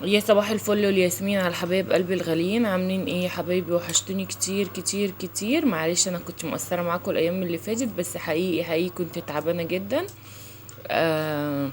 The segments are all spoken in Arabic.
يا صباح الفل والياسمين على حبايب قلبي الغاليين، عاملين ايه يا حبايبي؟ وحشتوني كتير كتير كتير. معلش انا كنت مقصره معاكم الايام اللي فاتت، بس حقيقي حقيقي كنت تعبانه جدا. آه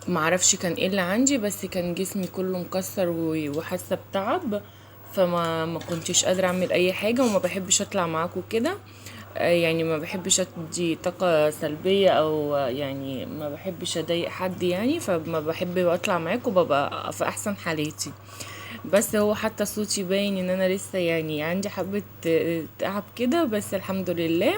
معرفش كان ايه اللي عندي، بس كان جسمي كله مكسر وحاسه بتعب. فما كنتش قادره اعمل اي حاجه، وما بحبش اطلع معاكم كده. يعني ما بحبش ادي طاقة سلبية، او يعني ما بحبش اضايق حد يعني، فما بحب اطلع معاكم وببقى في احسن حالاتي. بس هو حتى صوتي باين ان انا لسه يعني عندي حبة تعب كده، بس الحمد لله.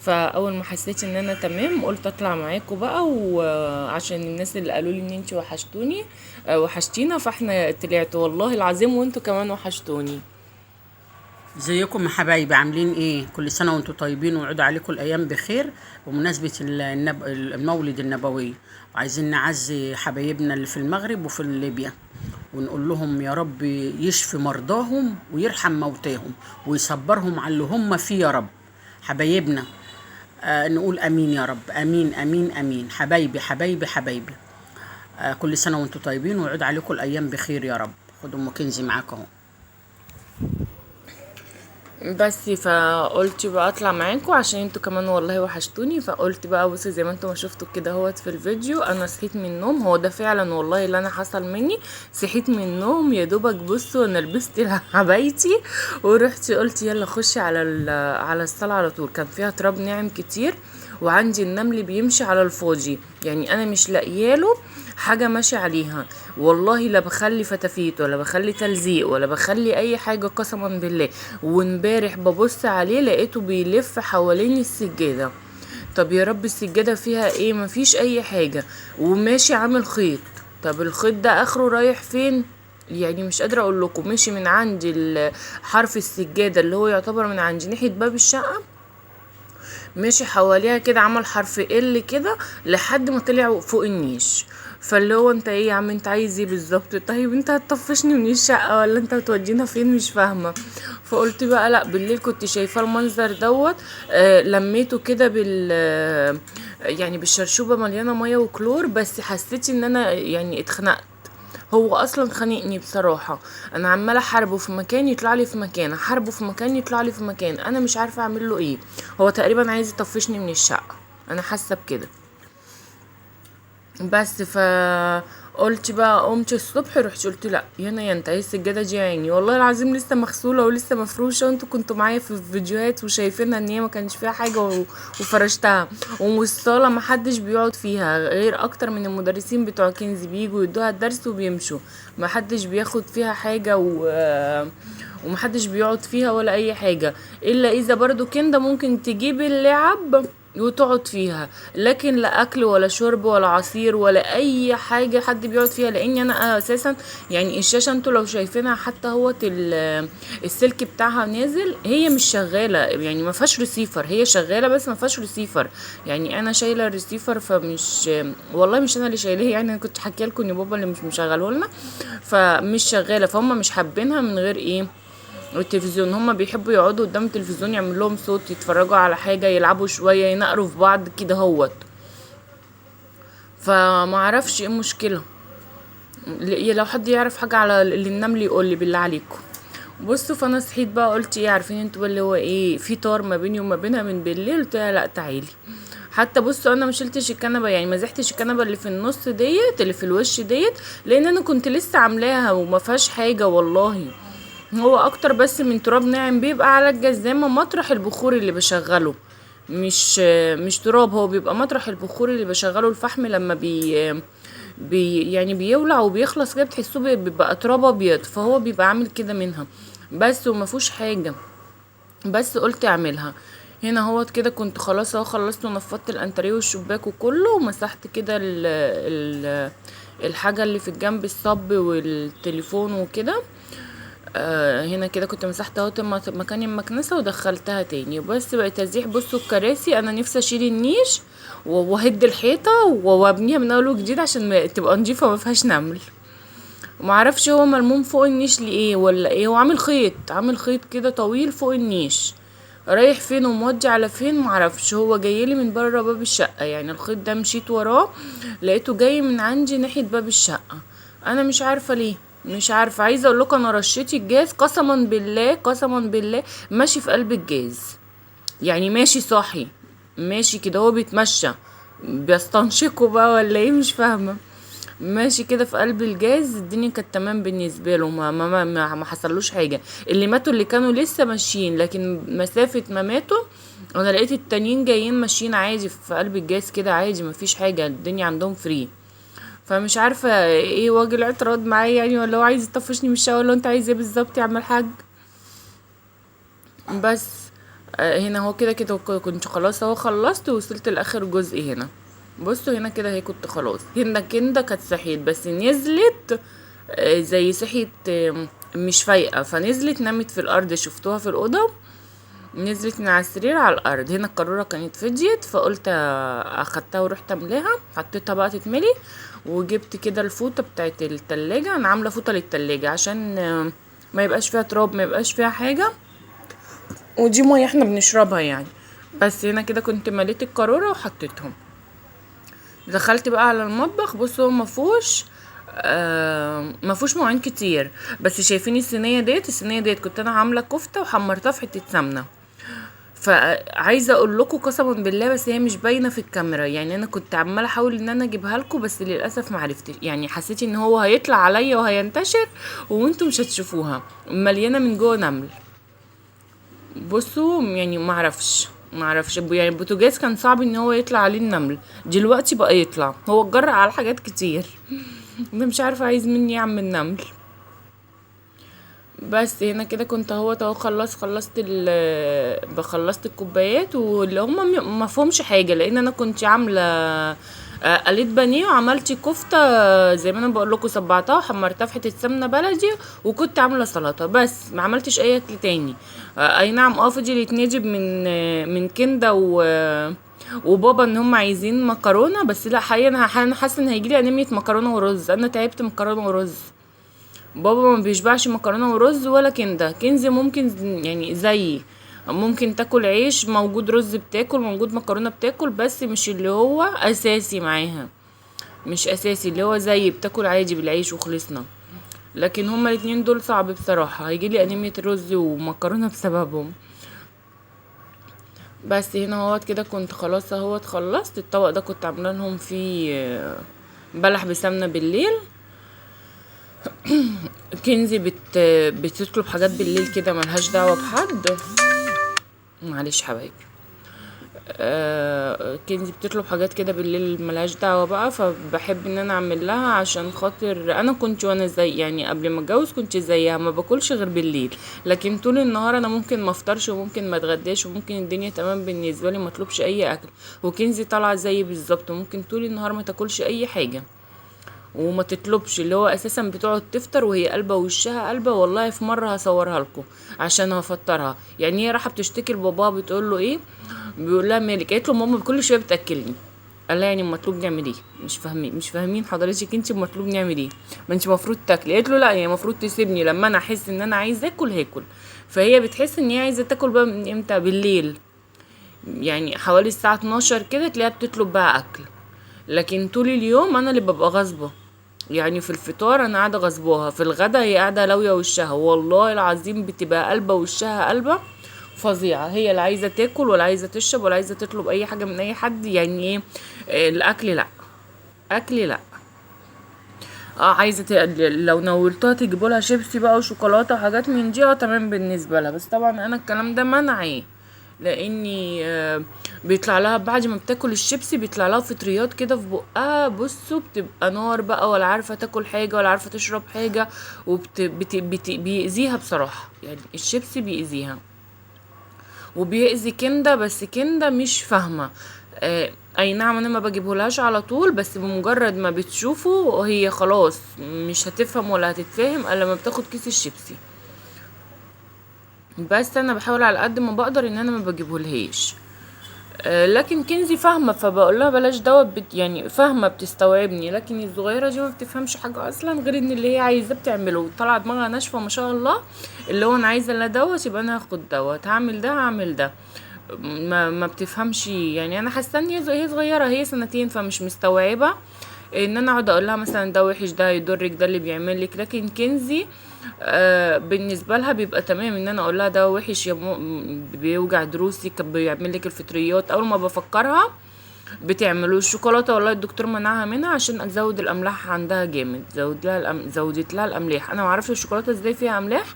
فاول ما حسيت ان انا تمام قلت اطلع معاكم بقى، وعشان الناس اللي قالوا لي ان انتي وحشتوني، وحشتينا، فاحنا طلعت والله العظيم، وانتوا كمان وحشتوني. ازيكم يا حبايبي؟ عاملين ايه؟ كل سنة وانتم طيبين ويعود عليكم الأيام بخير بمناسبة المولد النبوي. وعايزين نعزي حبايبنا اللي في المغرب وفي ليبيا، ونقول لهم يا رب يشفي مرضاهم ويرحم موتاهم ويصبرهم على اللي هم فيه يا رب. حبايبنا، نقول امين يا رب، امين امين امين. حبايبي حبايبي حبايبي، كل سنة وانتم طيبين ويعود عليكم الأيام بخير يا رب. خدوا ام كنزي معاكم اهو. بس فقلت بقى اطلع معاكم عشان انتوا كمان والله وحشتوني. فقلت بقى بصي زي ما انتوا ما شفتوا كده هوت في الفيديو، انا صحيت من النوم، هو ده فعلا والله اللي انا حصل مني. صحيت من النوم يا دوبك، بصوا انا لبست حبايتي ورحت قلت يلا خشي على على الصاله على طول. كان فيها تراب ناعم كتير، وعندي النمل بيمشي على الفاضي، يعني انا مش لاقياله حاجه ماشي عليها. والله لا بخلي فتافيت ولا بخلي تلزيق ولا بخلي اي حاجه، قسما بالله. وامبارح ببص عليه لقيته بيلف حوالين السجاده. طب يا رب السجاده فيها ايه؟ مفيش اي حاجه. وماشي عامل خيط. طب الخيط ده اخره رايح فين؟ يعني مش قادره اقول لكم. مشي من عند حرف السجاده اللي هو يعتبر من عند ناحيه باب الشقه، ماشي حواليها كده، عمل حرف ال كده لحد ما طلع فوق النيش. فاللي هو انت ايه يا عم؟ انت عايز ايه بالظبط؟ طيب انت هتطفشني من الشقه ولا انت هتودينا فين؟ مش فاهمه. فقلت بقى لا، بالليل كنت شايفه المنظر دوت. لميته كده يعني بالشرشوبه مليانه ميه وكلور، بس حسيت ان انا يعني اتخنقت. هو اصلا خانقني بصراحه. انا عماله احاربه في مكان يطلع لي في مكان، احاربه في مكان يطلع لي في مكان، انا مش عارفه اعمل له ايه. هو تقريبا عايز يطفشني من الشقه، انا حاسه بكده. بس قلت بقى، قمت الصبح رحت قلت لا يا انت، هي السجاده دي يعني والله العظيم لسه مغسوله ولسه مفروشه، وانتوا كنتوا معايا في الفيديوهات وشايفينها ان هي ما كانش فيها حاجه وفرشتها. والصاله ما حدش بيقعد فيها غير اكتر من المدرسين بتوع كنز، بيجوا يدوها الدرس وبيمشوا. ما حدش بياخد فيها حاجه ومحدش بيقعد فيها ولا اي حاجه، الا اذا برضو كندا ممكن تجيب اللعب وتقعد فيها. لكن لا اكل ولا شرب ولا عصير ولا اي حاجه حد بيقعد فيها، لاني انا اساسا يعني الشاشه انتوا لو شايفينها حتى هو السلك بتاعها نازل، هي مش شغاله يعني ما فيهاش ريسيفر، هي شغاله بس ما فيهاش ريسيفر. يعني انا شايله الريسيفر، فمش والله مش انا اللي شايلاه، يعني انا كنت حكي لكم ان بابا اللي مش مشغله لنا. فمش شغاله، فهم مش حابينها من غير ايه؟ والتلفزيون، هما بيحبوا يقعدوا قدام التلفزيون يعمل لهم صوت، يتفرجوا على حاجة، يلعبوا شوية، ينقروا في بعض كده هوت. فما اعرفش ايه المشكلة. لو حد يعرف حاجة على اللي النمل يقول لي بالله عليكم. بصوا، فانا صحيت بقى قلت ايه، عارفين انتوا اللي هو ايه، في طار ما بيني وما بينها من بالليل. قلت لها لا تعالي. حتى بصوا انا ما شلتش الكنبه، يعني ما زحتش الكنبه اللي في النص ديت، اللي في الوش ديت، لان انا كنت لسه عاملاها وما فيهاش حاجه والله. هو اكتر بس من تراب ناعم بيبقى على الجزامة مطرح البخور اللي بشغله. مش تراب، هو بيبقى مطرح البخور اللي بشغله، الفحم لما يعني بيولع وبيخلص كده بتحسوه بيبقى تراب ابيض، فهو بيبقى عامل كده منها بس، وما فيهوش حاجة. بس قلت اعملها. هنا هوت كده كنت خلاص اهو خلصت ونفضت الانتريه والشباك وكله، ومسحت كده الحاجة اللي في الجنب، الصب والتليفون وكده. هنا كده كنت مسحت اهوت مكان المكنسة ودخلتها تاني، بس بقيت ازيح. بصوا الكراسي، انا نفسي اشيل النيش واهد الحيطة وابنيها من اول وجديد عشان تبقى نضيفة ما فيهاش نمل. ومعرفش هو ملموم فوق النيش لايه ولا ايه، هو عامل خيط، عامل خيط كده طويل فوق النيش، رايح فين ومودي على فين معرفش. هو جايلي من بره باب الشقة، يعني الخيط ده مشيت وراه لقيته جاي من عندي ناحية باب الشقة. انا مش عارفه ليه، مش عارفه. عايزه اقول لكم انا رشيت الجاز قسما بالله، قسما بالله ماشي في قلب الجاز، يعني ماشي صاحي، ماشي كده هو بيتمشى، بيستنشقه بقى ولا ايه مش فاهمه. ماشي كده في قلب الجاز، الدنيا كانت تمام بالنسبه له، ما حصلوش حاجه. اللي ماتوا اللي كانوا لسه ماشيين، لكن مسافه ما ماتوا انا لقيت التانيين جايين ماشيين عادي في قلب الجاز كده عادي، مفيش حاجه، الدنيا عندهم فري. فمش عارفه ايه وجه الاعتراض معايا يعني، ولا هو عايز يطفشني من الشقه، ولا انت عايز ايه بالظبط يا عم الحاج؟ بس هنا هو كده كده كنت خلاص اهو خلصت، وصلت لاخر جزء هنا. بصوا هنا كده هي كنت خلاص، هنا كندا كانت صحيت بس نزلت زي صحيت مش فايقه، فنزلت نامت في الارض، شفتوها في الاوضه نزلت من على السرير على الارض. هنا القاروره كانت فضيت، فقلت اخدتها ورحت املاها، حطيتها بقى تتملي، وجبت كده الفوطه بتاعت التلاجة. انا عامله فوطه للتلاجة عشان ما يبقاش فيها تراب، ما يبقاش فيها حاجه، ودي ميه احنا بنشربها يعني. بس هنا كده كنت مليت القارورة وحطيتهم. دخلت بقى على المطبخ، بصوا مفهوش مفهوش مواعين كتير، بس شايفين الصينيه ديت، الصينيه ديت كنت انا عامله كفته وحمرتها في حته سمنه. فعايزه اقول لكم قسما بالله، بس هي مش باينه في الكاميرا يعني، انا كنت عماله احاول ان انا اجيبها لكم بس للاسف ما عرفتش يعني، حسيت ان هو هيطلع عليا وهينتشر وانتم مش هتشوفوها، مليانه من جوه نمل. بصوا يعني ما اعرفش يعني البوتاجاز كان صعب ان هو يطلع عليه النمل، دلوقتي بقى يطلع، هو اتجرأ على حاجات كتير. ده مش عارفه عايز مني اعمل النمل. بس هنا كده كنت اهو خلصت بخلصت الكوبايات، واللي هما ما فهمش حاجه، لان انا كنت عامله قليت بانيه وعملت كفته زي ما انا بقول لكم، صبعتها وحمرتها في حته سمنه بلدي، وكنت عامله سلطه، بس ما عملتش اي اكل تاني. اي نعم فضل يتنجب من كندا وبابا ان هم عايزين مكرونه، بس لا حقيقه انا حاسه ان هيجيلي انيميا مكرونه ورز، انا تعبت مكرونه ورز. بابا ما بيشبعش مكرونه ورز ولا كنده، كنز ممكن يعني زيي ممكن تاكل عيش موجود رز بتاكل، موجود مكرونه بتاكل، بس مش اللي هو اساسي معاها، مش اساسي اللي هو زي بتاكل عادي بالعيش وخلصنا. لكن هما الاتنين دول صعب بصراحه، هيجيلي انيميا رز ومكرونه بسببهم. بس هنا اهوت كده كنت خلاص اهوت خلصت الطبق ده، كنت عامله لهم فيه بلح بسمنه بالليل. كنزي بتطلب حاجات بالليل كده ملهاش دعوه بحد، معلش حبايبي. كنزي بتطلب حاجات كده بالليل ملهاش دعوه بقى، فبحب ان انا اعمل لها، عشان خاطر انا كنت وانا زي يعني قبل ما اتجوز كنت زيها ما باكلش غير بالليل، لكن طول النهار انا ممكن ما افطرش وممكن ما اتغداش وممكن الدنيا تمام بالنسبه لي ما اطلبش اي اكل. وكنزي طالعه زيي بالظبط، ممكن طول النهار ما تاكلش اي حاجه وما تطلبش، اللي هو اساسا بتقعد تفطر وهي قلبه وشها قلبه. والله في مره هصورها لكم عشان هفطرها يعني، هي راحه بتشتكي لباباها بتقول له ايه، بيقول لها مالك، قالت له ماما كل شويه بتاكلني. قال لها يعني المطلوب نعمل ايه؟ مش فاهمين حضرتك، انت المطلوب نعمل ايه؟ ما انت المفروض تاكلي. قالت له لا، هي المفروض تسيبني لما انا احس ان انا عايزه اكل هاكل. فهي بتحس ان هي عايزه تاكل بقى من امتى؟ بالليل، يعني حوالي الساعه 12 كده تلاقيها بتطلب بقى اكل. لكن طول اليوم انا اللي ببقى غصبه، يعني في الفطار انا قاعده غصبوها، في الغدا هي قاعده لاويه وشها، والله العظيم بتبقى قلبه وشها قلبه فظيعه، هي لا عايزه تاكل ولا عايزه تشرب ولا عايزه تطلب اي حاجه من اي حد يعني ايه. الاكل لا، اكل لا. عايزه لو نولتها تجيبوا لها شيبسي بقى وشوكولاته وحاجات من دي تمام بالنسبه لها، بس طبعا انا الكلام ده منعي، لاني بيطلع لها بعد ما بتاكل الشيبسي بيطلع لها فطريات كده في بقها، بصوا بتبقى نار بقى، ولا عارفه تاكل حاجه ولا عارفه تشرب حاجه، بيأذيها بصراحه يعني، الشيبسي بيأذيها وبيأذي كندا، بس كندا مش فاهمه. اي نعم انا ما بجيبهولهاش على طول، بس بمجرد ما بتشوفه هي خلاص مش هتفهم ولا هتتفاهم الا لما بتاخد كيس الشيبسي. بس انا بحاول على قد ما بقدر ان انا ما بجيبهولهاش. لكن كنزي فاهمه، فبقول لها بلاش دوت يعني فاهمه بتستوعبني، لكن الصغيره دي ما بتفهمش حاجه اصلا غير ان اللي هي عايزاه بتعمله، طالعه دماغها ناشفه ما شاء الله، اللي هو انا عايزه لا دوت يبقى انا هاخد دوت، هعمل ده هعمل ده. ما بتفهمش يعني، انا حاسه ان هي صغيره، هي سنتين فمش مستوعبه ان انا اقعد اقول لها مثلا ده وحش، ده هيضرك، ده اللي بيعمل لك. لكن كنزي بالنسبه لها بيبقى تمام ان انا اقول لها ده وحش يا بيوجع ضروسي، كان بيعمل لك الفطريات. اول ما بفكرها بتعملوا الشوكولاته، والله الدكتور منعها منها عشان ازود الاملاح عندها جامد، زودت لها الاملاح. انا ما اعرفش الشوكولاته ازاي فيها املاح،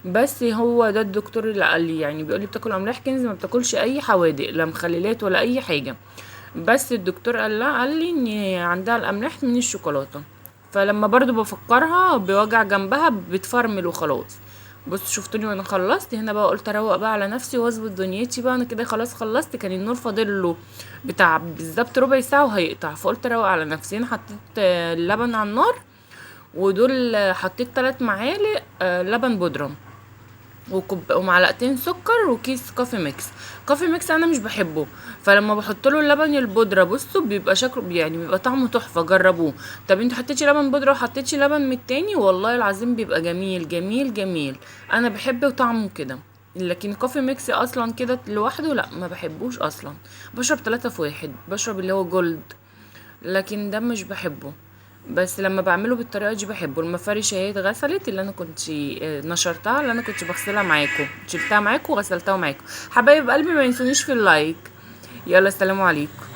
بس هو ده الدكتور اللي قال لي، يعني بيقول لي بتاكل املاح كنز، ما بتاكلش اي حوادق لا مخللات ولا اي حاجه. بس الدكتور قال لي ان عندها الاملاح من الشوكولاته. فلما برضو بفكرها بوجع جنبها بتفرمل وخلاص. بص شفتوني وانا خلصت هنا بقى، قلت اروق بقى على نفسي واظبط دنيتي بقى، انا كده خلاص خلصت. كان النور فاضل له بتاع بالظبط ربع ساعه وهيقطع، فقلت اروق على نفسي. هنا حطيت اللبن على النار، ودول حطيت 3 معالق لبن بودره، ومعلقتين سكر، وكيس كوفي ميكس. كوفي ميكس انا مش بحبه، فلما بحط له اللبن البودره بصوا بيبقى شكله يعني بيبقى طعمه تحفه، جربوه. طب انتوا حطيتي لبن بودره وحطيتي لبن من التاني، والله العظيم بيبقى جميل جميل جميل. انا بحب طعمه كده. لكن كوفي ميكس اصلا كده لوحده لا ما بحبوش اصلا. بشرب 3 في 1، بشرب اللي هو جولد، لكن ده مش بحبه. بس لما بعمله بالطريقه دي بحبه. المفارش اهي اتغسلت، اللي انا كنت نشرتها، اللي انا كنت بغسلها معاكم، شلتها معاكم وغسلتها معاكم. حبايب قلبي ما ينسونيش في اللايك. يلا السلام عليكم.